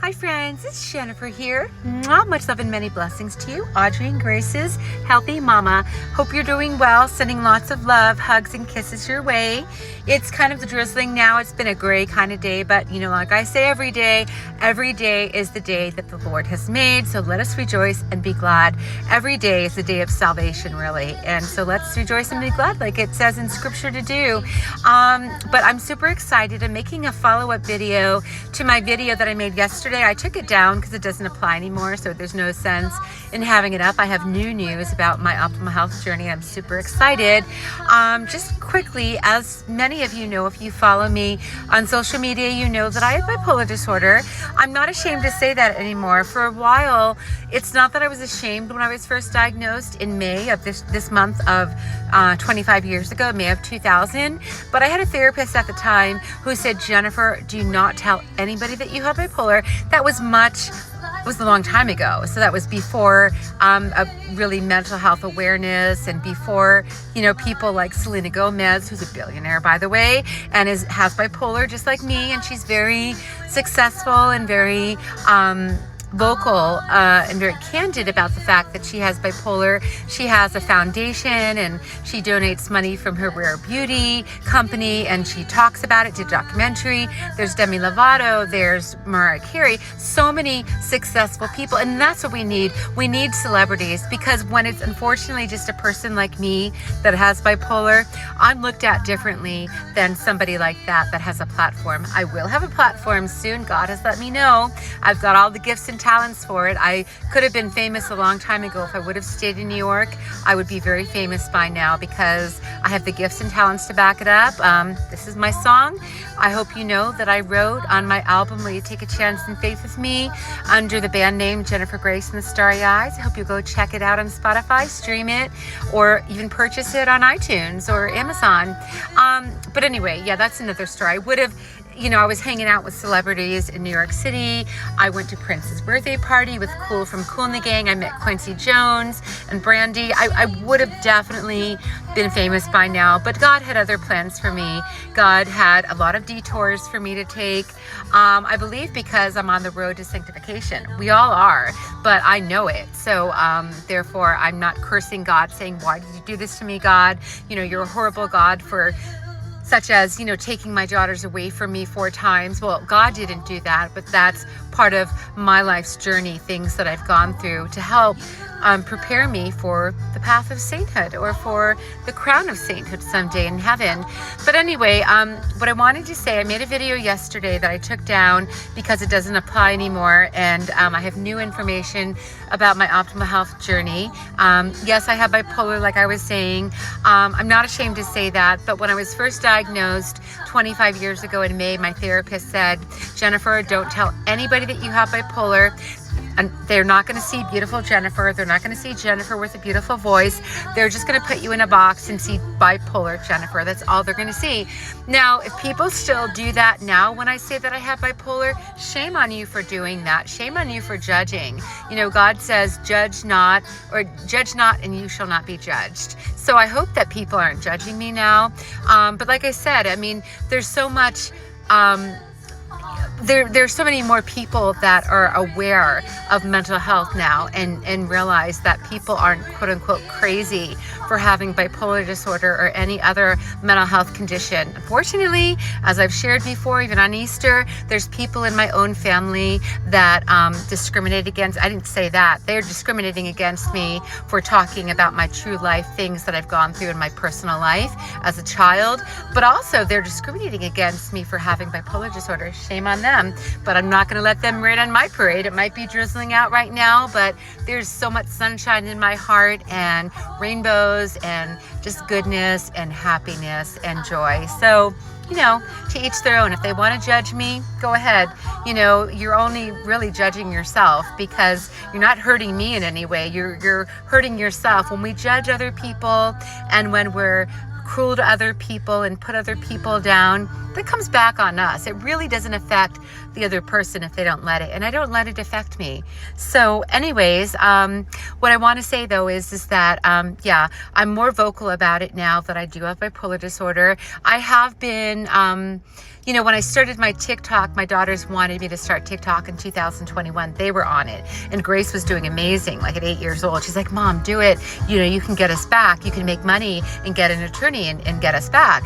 Hi friends, it's Jennifer here. Much love and many blessings to you. Audrey and Grace's Healthy Mama. Hope you're doing well, sending lots of love, hugs and kisses your way. It's kind of drizzling now. It's been a gray kind of day, but you know, like I say every day is the day that the Lord has made. So let us rejoice and be glad. Every day is the day of salvation, really. And so let's rejoice and be glad like it says in scripture to do. But I'm super excited. I'm making a follow-up video to my video that I made yesterday. I took it down because it doesn't apply anymore, so there's no sense in having it up. I have new news about my optimal health journey. I'm super excited. Just quickly, as many of you know, if you follow me on social media, you know that I have bipolar disorder. I'm not ashamed to say that anymore. For a while, it's not that I was ashamed when I was first diagnosed in May of this month of 25 years ago, May of 2000. But I had a therapist at the time who said, Jennifer, do not tell anybody that you have bipolar. That was a long time ago. So that was before a really mental health awareness, and before, you know, people like Selena Gomez, who's a billionaire, by the way, and has bipolar just like me, and she's very successful and very vocal and very candid about the fact that she has bipolar. She has a foundation and she donates money from her Rare Beauty company, and she talks about it, did a documentary. There's Demi Lovato, there's Mariah Carey, so many successful people, and that's what we need. We need celebrities, because when it's unfortunately just a person like me that has bipolar, I'm looked at differently than somebody like that has a platform. I will have a platform soon. God has let me know. I've got all the gifts and talents for it. I could have been famous a long time ago. If I would have stayed in New York, I would be very famous by now, because I have the gifts and talents to back it up. This is my song. I hope you know that I wrote on my album, Will You Take a Chance in Faith with Me, under the band name Jennifer Grace and the Starry Eyes. I hope you go check it out on Spotify, stream it, or even purchase it on iTunes or Amazon. But anyway, yeah, that's another story. I would have, you know, I was hanging out with celebrities in New York City. I went to Prince's birthday party with Cool from Kool and the Gang. I met Quincy Jones and Brandy. I would have definitely been famous by now, but God had other plans for me. God had a lot of detours for me to take. I believe because I'm on the road to sanctification. We all are, but I know it. So therefore, I'm not cursing God, saying, why did you do this to me, God? You know, you're a horrible God for such as, you know, taking my daughters away from me 4 times. Well, God didn't do that, but that's part of my life's journey, things that I've gone through to help prepare me for the path of sainthood, or for the crown of sainthood someday in heaven. But anyway, what I wanted to say, I made a video yesterday that I took down because it doesn't apply anymore, and I have new information about my optimal health journey. Yes, I have bipolar, like I was saying. I'm not ashamed to say that, but when I was first diagnosed 25 years ago in May, my therapist said, Jennifer, don't tell anybody that you have bipolar. And they're not going to see beautiful Jennifer. They're not going to see Jennifer with a beautiful voice. They're just going to put you in a box and see bipolar Jennifer. That's all they're going to see. Now, if people still do that now when I say that I have bipolar, shame on you for doing that. Shame on you for judging. You know, God says, judge not and you shall not be judged. So I hope that people aren't judging me now. But like I said, I mean, there's so much... There's so many more people that are aware of mental health now, and realize that people aren't quote unquote crazy for having bipolar disorder or any other mental health condition. Unfortunately, as I've shared before, even on Easter, there's people in my own family that discriminate against. I didn't say that. They're discriminating against me for talking about my true life, things that I've gone through in my personal life as a child. But also they're discriminating against me for having bipolar disorder. Shame on them. But I'm not going to let them rain on my parade. It might be drizzling out right now, but there's so much sunshine in my heart, and rainbows, and just goodness and happiness and joy. So, you know, to each their own. If they want to judge me, go ahead. You know, you're only really judging yourself, because you're not hurting me in any way. You're hurting yourself. When we judge other people, and when we're cruel to other people and put other people down, that comes back on us. It really doesn't affect the other person if they don't let it, and I don't let it affect me. So anyways, what I want to say though is that yeah, I'm more vocal about it now that I do have bipolar disorder. I have been you know, when I started my TikTok, my daughters wanted me to start TikTok in 2021. They were on it, and Grace was doing amazing, like at 8 years old. She's like, Mom, do it. You know, you can get us back. You can make money and get an attorney and get us back.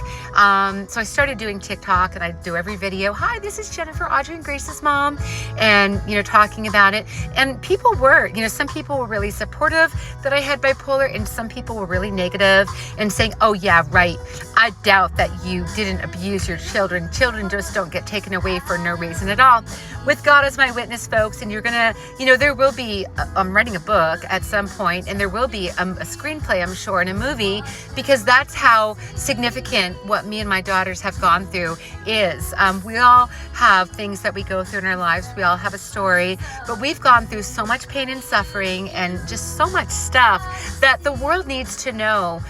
So I started doing TikTok, and I do every video. Hi, this is Jennifer, Audrey and Grace's mom, and, you know, talking about it. And people were, you know, some people were really supportive that I had bipolar, and some people were really negative and saying, oh yeah, right. I doubt that you didn't abuse your children. Children just don't get taken away for no reason at all. With God as my witness, folks, and you're gonna, you know, there will be, I'm writing a book at some point, and there will be a screenplay, I'm sure, and a movie, because that's how significant what me and my daughters have gone through is. We all have things that we go through in our lives. We all have a story, but we've gone through so much pain and suffering and just so much stuff that the world needs to know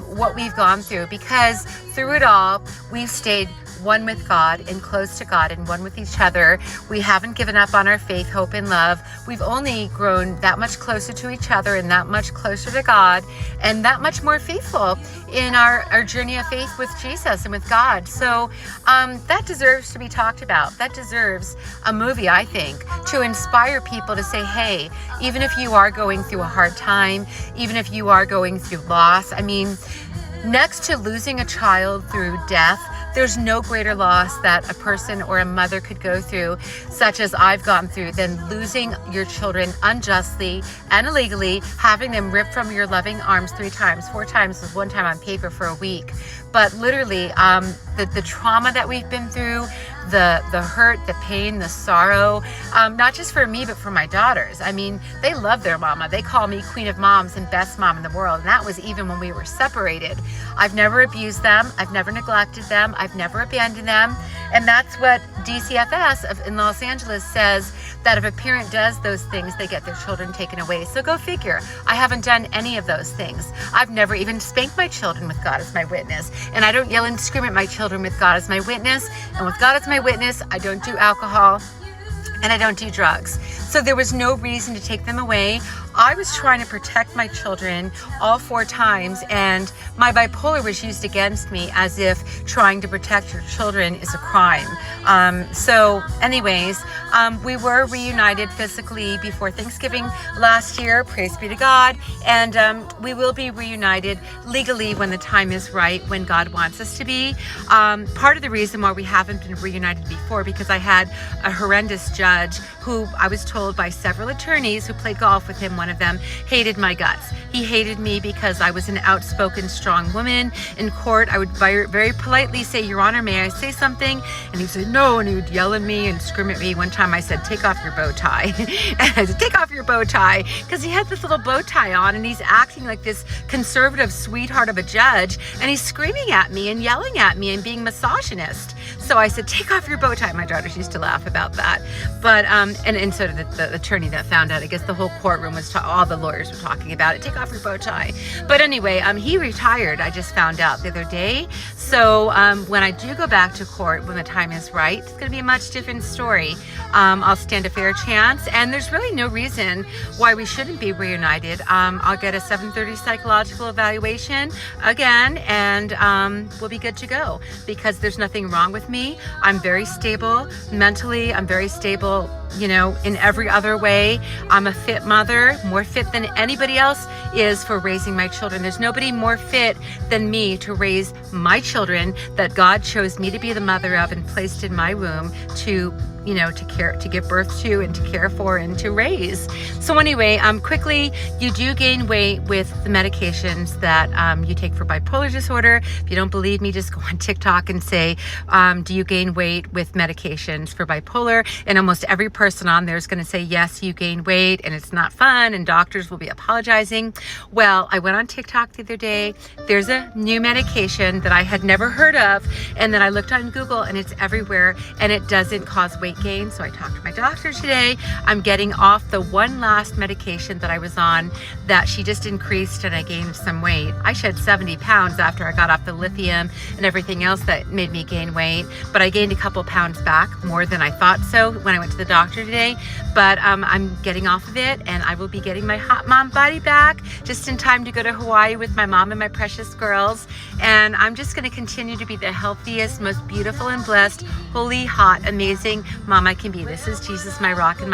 what we've gone through, because through it all, we've stayed one with God and close to God and one with each other. We haven't given up on our faith, hope, and love. We've only grown that much closer to each other and that much closer to God and that much more faithful in our journey of faith with Jesus and with God. So that deserves to be talked about. That deserves a movie, I think, to inspire people to say, hey, even if you are going through a hard time, even if you are going through loss, I mean, next to losing a child through death, there's no greater loss that a person or a mother could go through, such as I've gone through, than losing your children unjustly and illegally, having them ripped from your loving arms 3 times, 4 times, was one time on paper for a week. But literally, the trauma that we've been through, the hurt, the pain, the sorrow, not just for me, but for my daughters. I mean, they love their mama. They call me Queen of Moms and best mom in the world. And that was even when we were separated. I've never abused them. I've never neglected them. I've never abandoned them. And that's what DCFS in Los Angeles says, that if a parent does those things, they get their children taken away. So go figure. I haven't done any of those things. I've never even spanked my children with God as my witness. And I don't yell and scream at my children with God as my witness. And with God as my witness, I don't do alcohol and I don't do drugs. So there was no reason to take them away. I was trying to protect my children all 4 times, and my bipolar was used against me as if trying to protect your children is a crime. So anyways, we were reunited physically before Thanksgiving last year, praise be to God, and we will be reunited legally when the time is right, when God wants us to be. Part of the reason why we haven't been reunited before, because I had a horrendous judge who I was told by several attorneys who played golf with him, one of them hated my guts. He hated me because I was an outspoken, strong woman. In court, I would very politely say, Your Honor, may I say something? And he'd say, no, and he would yell at me and scream at me. One time I said, take off your bow tie. And I said, take off your bow tie, because he had this little bow tie on and he's acting like this conservative sweetheart of a judge, and he's screaming at me and yelling at me and being misogynist. So I said, take off your bow tie. My daughters used to laugh about that. But, and so did the attorney that found out. I guess the whole courtroom was, all the lawyers were talking about it. Take off your bow tie. But anyway, he retired, I just found out the other day. So when I do go back to court, when the time is right, it's going to be a much different story. I'll stand a fair chance, and there's really no reason why we shouldn't be reunited. I'll get a 7:30 psychological evaluation again, and we'll be good to go, because there's nothing wrong with me. I'm very stable mentally. I'm very stable, you know, in every other way. I'm a fit mother, more fit than anybody else is for raising my children. There's nobody more fit than me to raise my children that God chose me to be the mother of and placed in my womb to, you know, to give birth to and to care for and to raise. So anyway, quickly, you do gain weight with the medications that you take for bipolar disorder. If you don't believe me, just go on TikTok and say, do you gain weight with medications for bipolar? And almost every person on there is going to say, yes, you gain weight and it's not fun, and doctors will be apologizing. Well, I went on TikTok the other day. There's a new medication that I had never heard of, and then I looked on Google and it's everywhere, and it doesn't cause weight weight gain. So I talked to my doctor today. I'm getting off the one last medication that I was on that she just increased, and I gained some weight. I shed 70 pounds after I got off the lithium and everything else that made me gain weight, but I gained a couple pounds back, more than I thought so when I went to the doctor today. But I'm getting off of it, and I will be getting my hot mom body back just in time to go to Hawaii with my mom and my precious girls. And I'm just going to continue to be the healthiest, most beautiful and blessed, holy, hot, amazing mom I can be. This is Jesus, my rock and my